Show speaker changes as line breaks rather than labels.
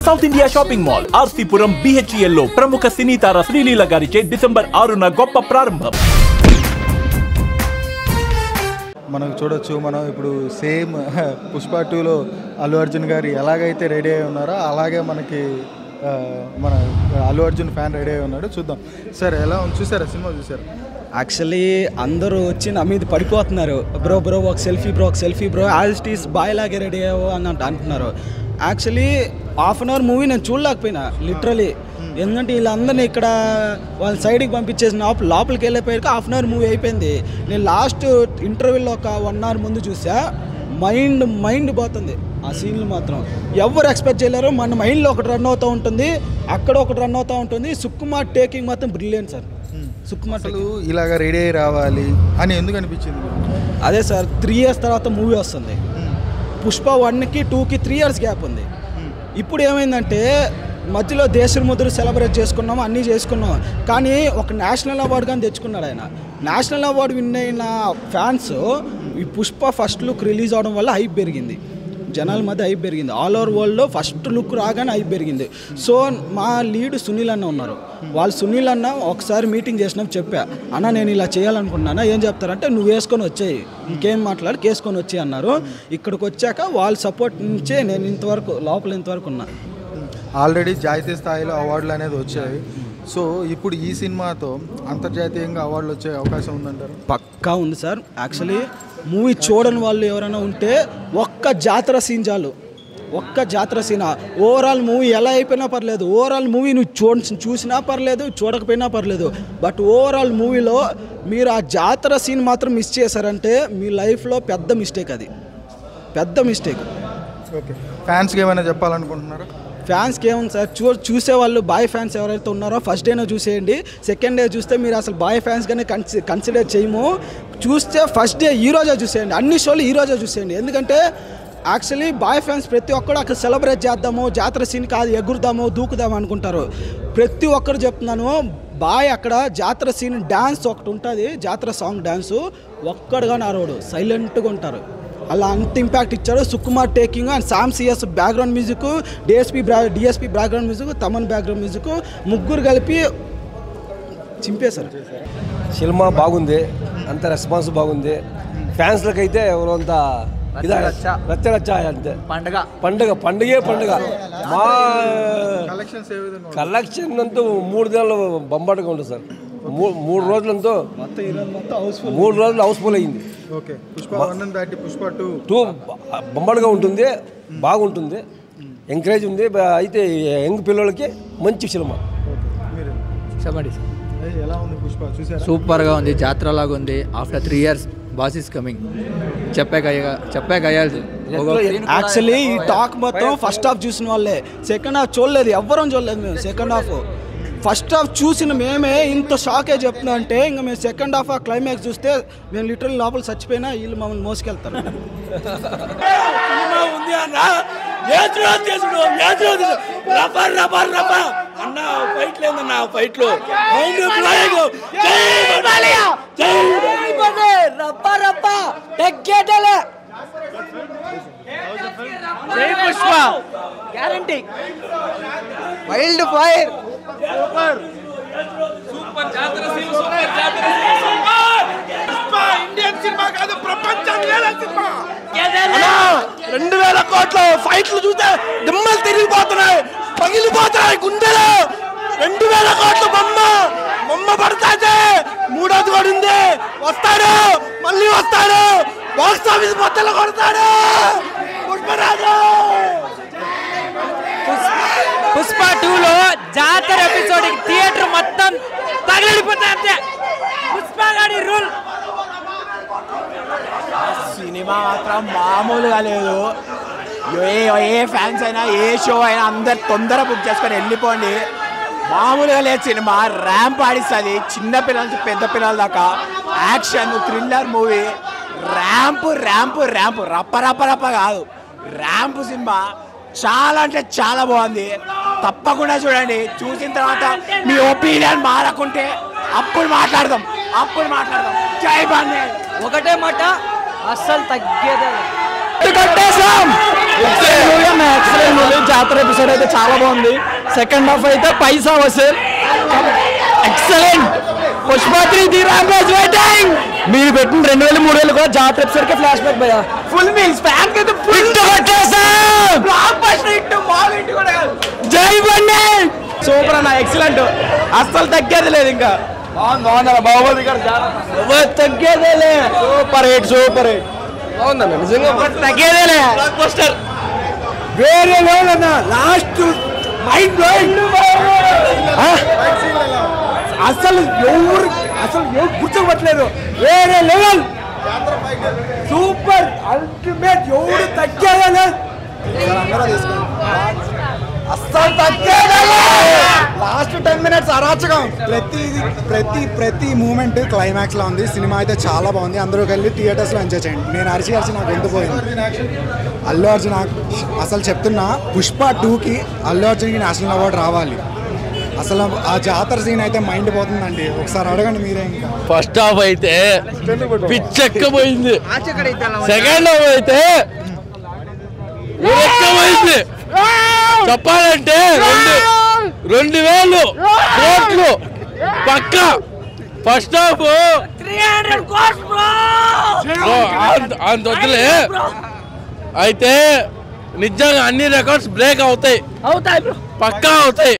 South India shopping mall RC Puram BHEL లో ప్రముఖ సినీ తార శ్రీలీల గారిచే డిసెంబర్ 6న గొప్ప ప్రారంభం.
మనం చూడొచ్చు, మనం ఇప్పుడు సేమ్ పుష్ప 2లో అల్లు అర్జున్ గారు ఎలాగైతే రెడీ అయి ఉన్నారో అలాగే మనకి మన అల్లు అర్జున్ ఫ్యాన్ రెడీ అయి ఉన్నాడు. చూద్దాం సార్, ఎలా ఉంది, చూసారా సినిమా చూసారా?
యాక్చువల్లీ అందరూ వచ్చి నా మీద పడిపోతున్నారు. బ్రో ఒక selfie bro as it is boy లాగే రెడీ అయ్యావు అని అంటున్నారు. Actually half an hour movie నేను చూడలేకపోయినా లిటరలీ. ఎందుకంటే వీళ్ళందరినీ ఇక్కడ వాళ్ళ సైడ్కి పంపించేసిన లోపలికి వెళ్ళిపోయాక హాఫ్ అన్ అవర్ మూవీ అయిపోయింది. నేను లాస్ట్ ఇంటర్వ్యూలో ఒక 1 hour ముందు చూసా. మైండ్ పోతుంది ఆ సీన్లు మాత్రం. ఎవరు ఎక్స్పెక్ట్ చేయలేరు. మన మైండ్లో ఒకటి రన్ అవుతూ ఉంటుంది, అక్కడ ఒకటి రన్ అవుతూ ఉంటుంది. సుకుమార్ టేకింగ్ మాత్రం బ్రిలియంట్ సార్. సుకుమార్
అసలు ఇలాగ రెడీ అయి రావాలి అని ఎందుకు అనిపించింది?
అదే సార్, 3 years తర్వాత మూవీ వస్తుంది. పుష్ప 1కి 2కి 3 years గ్యాప్ ఉంది. ఇప్పుడు ఏమైందంటే మధ్యలో దేశముద్ర సెలబ్రేట్ చేసుకున్నాము, అన్నీ చేసుకున్నాం. కానీ ఒక నేషనల్ అవార్డు కానీ తెచ్చుకున్నాడు ఆయన. నేషనల్ అవార్డు విన్ అయిన ఫ్యాన్స్ ఈ పుష్ప ఫస్ట్ లుక్ రిలీజ్ అవడం వల్ల హైప్ పెరిగింది, జనాల మధ్య హైప్ పెరిగింది. ఆల్ ఓవర్ వరల్డ్లో ఫస్ట్ లుక్ రాగానే హైప్ పెరిగింది. సో మా లీడ్ సునీల్ అన్న ఉన్నారు. వాళ్ళు సునీల్ అన్న ఒకసారి మీటింగ్ చేసినప్పుడు చెప్పా, అన్న నేను ఇలా చేయాలనుకుంటున్నాను. ఏం చెప్తారంటే నువ్వు వేసుకొని వచ్చేయి, ఇంకేం మాట్లాడి వేసుకొని వచ్చేయి అన్నారు. ఇక్కడికి వచ్చాక వాళ్ళ సపోర్ట్ నుంచే నేను ఇంతవరకు ఉన్నా.
ఆల్రెడీ జాతీయ స్థాయిలో అవార్డులు అనేది వచ్చాయి. సో ఇప్పుడు ఈ సినిమాతో అంతర్జాతీయంగా అవార్డులు వచ్చే అవకాశం ఉందంటారు?
పక్కా ఉంది సార్. యాక్చువల్లీ మూవీ చూడని వాళ్ళు ఎవరైనా ఉంటే ఒక్క జాతర సీన్ చాలు. ఒక్క జాతర సీన్, ఓవరాల్ మూవీ ఎలా అయిపోయినా పర్లేదు. ఓవరాల్ మూవీ నువ్వు చూసినా పర్లేదు, చూడకపోయినా పర్లేదు. బట్ ఓవరాల్ మూవీలో మీరు ఆ జాతర సీన్ మాత్రం మిస్ చేశారంటే మీ లైఫ్లో పెద్ద మిస్టేక్, అది పెద్ద మిస్టేక్.
ఓకే, ఫ్యాన్స్కి ఏమైనా చెప్పాలనుకుంటున్నారా?
ఫ్యాన్స్కి ఏముంది సార్, చూసేవాళ్ళు బాయ్ ఫ్యాన్స్ ఎవరైతే ఉన్నారో ఫస్ట్ డేనే చూసేయండి. సెకండ్ డే చూస్తే మీరు అసలు బాయ్ ఫ్యాన్స్గానే కన్సిడర్ చేయము. చూస్తే ఫస్ట్ డే ఈరోజే చూసేయండి, అన్ని షోలు ఈరోజే చూసేయండి. ఎందుకంటే యాక్చువల్లీ బాయ్ ఫ్యాన్స్ ప్రతి ఒక్కరు అక్కడ సెలబ్రేట్ చేద్దాము, జాతర సీన్ కాదు ఎగురుదాము దూకుదాము అనుకుంటారు. ప్రతి ఒక్కరు చెప్తున్నాను, బాయ్ అక్కడ జాతర సీన్ డ్యాన్స్ ఒకటి ఉంటుంది, జాతర సాంగ్ డ్యాన్సు ఒక్కడుగా నారోడు సైలెంట్గా ఉంటారు. అలా అంత ఇంపాక్ట్ ఇచ్చాడు. Sukumar taking and Sam CS background music, DSP background music, Thaman background music, ముగ్గురు కలిపి చింపేశారు.
సినిమా బాగుంది, అంత రెస్పాన్స్ బాగుంది. ఫ్యాన్స్లకు అయితే ఎవరు అంత రచ్చ అంతే. పండుగే మా కలెక్షన్ అంతా 3 దినాలు బొంబాటుగా ఉంటుంది సార్. 3 రోజులంతా 3 రోజులు హౌస్ఫుల్ అయ్యింది.
పుష్ప
2 బొంబాటుగా ఉంటుంది, బాగుంటుంది, ఎంకరేజ్ ఉంది. అయితే యంగ్ పిల్లలకి మంచి సినిమా.
సూపర్గా ఉంది, జాతరలాగా ఉంది. After 3 years boss is coming. చెప్పాక
యాక్చువల్లీ ఈ టాక్ మొత్తం ఫస్ట్ హాఫ్ చూసిన వాళ్ళే, సెకండ్ హాఫ్ చూడలేదు, ఎవ్వరం చూడలేదు. మేము సెకండ్ హాఫ్, ఫస్ట్ హాఫ్ చూసిన మేమే ఇంత షాకే చెప్తున్నా అంటే ఇంకా మేము సెకండ్ హాఫ్ ఆ క్లైమాక్స్ చూస్తే మేము లిటరల్ లోపల చచ్చిపోయినా వీళ్ళు మమ్మల్ని మోసుకెళ్తారు.
గ్యారంటీ వైల్డ్ ఫైర్
సూపర్ జాతర సీన్, ఇండియన్ సినిమా కాదు, ప్రపంచం సినిమా.
2000 కోట్ల ఫైట్లు చూస్తే దిమ్మలు తిరిగిపోతున్నాయి, పగిలిపోతున్నాయి గుండెలు. 2000 కోట్ల బొమ్మ పడతాదే. 3వ పడింది, వస్తాడు, మళ్ళీ వస్తాడు, బాక్స్ ఆఫీస్ మొత్తంలో కొడతాడు పుష్పరాజు.
పుష్ప 2లో జాతర ఎపిసోడ్ థియేటర్ మొత్తం తగిలిపోతాయి అంతే. పుష్ప గారి రూల్.
సినిమా మాత్రం మామూలుగా లేదు. ఏ ఫ్యాన్స్ అయినా ఏ షో అయినా అందరు తొందర బుక్ చేసుకొని వెళ్ళిపోండి. మామూలుగా లేదు సినిమా. ర్యాంప్ ఆడిస్తుంది చిన్నపిల్లల నుంచి పెద్ద పిల్లల దాకా. Action thriller movie. ర్యాంప్ రప్ప కాదు, ర్యాంప్ సినిమా. చాలా అంటే చాలా బాగుంది, తప్పకుండా చూడండి. చూసిన తర్వాత మీ ఒపీనియన్ మారకుంటే అప్పుడు మాట్లాడదాం. జై బాండే.
ఒకటే మాట, అస్సలు తగ్గేదే
ఎక్సలెంట్ మూవీ. జాతర ఎపిసోడ్ అయితే చాలా బాగుంది. సెకండ్ హాఫ్ అయితే పైసా వసూల్ ఎక్సలెంట్. పుష్ప 3 ది రాంరాజ్ వెయిటింగ్. మీరు పెట్టిన 2000-3000 కూడా జాతర ఎపిసోడ్ కి ఫ్లాష్ బ్యాక్ భయ్యా. ఫుల్ మీల్స్ ఫ్యాన్ కి ఫుల్ కొట్టేసాం. బ్లాక్ బస్టర్ హిట్ మాల్ హిట్ కూడా కాదు. జై బండి సూపర్ అన్న ఎక్సలెంట్. అస్సలు తగ్గేది లేదు. ఇంకా బాగుంది బాహుబలి గారు తగ్గేదేలే. సూపర్ హిట్ సూపర్ హిట్ బాగుందన్న నిజంగా తగ్గేదేలే. బ్లాక్ బస్టర్ వేరే లెవెల్ అన్న. Last mind blowing. అసలు ఎవరు గుర్తుపట్టలేదు. వేరే లెవెల్ సూపర్ అల్టిమేట్. ఎవరు తగ్గేదేలే. అస్సలు తగ్గేదేలే. లాస్ట్ 10 minutes అరాచకం.
ప్రతి మూమెంట్ క్లైమాక్స్ లో ఉంది. సినిమా అయితే చాలా బాగుంది. అందరూ కలిసి థియేటర్స్ లో ఎంజాయ్ చేయండి. నేను అరిచి నాకు ఎండిపోయింది. అల్లు అర్జున్ అసలు చెప్తున్నా, పుష్ప 2కి అల్లు అర్జున్కి నేషనల్ అవార్డు రావాలి. అసలు ఆ జాతర సీన్ అయితే మైండ్ పోతుందండి. ఒకసారి అడగండి మీరే. ఇంకా
ఫస్ట్ హాఫ్ అయితే పిచ్చెక్కపోయింది. సెకండ్ హాఫ్ అయితే ఎక్కమైంది. చెప్పాలంటే 2000 కోట్లు పక్క. ఫస్ట్ హాఫ్ అంత వద్దులే. అయితే నిజంగా అన్ని రికార్డ్స్ బ్రేక్ అవుతాయి. పక్కా అవుతాయి.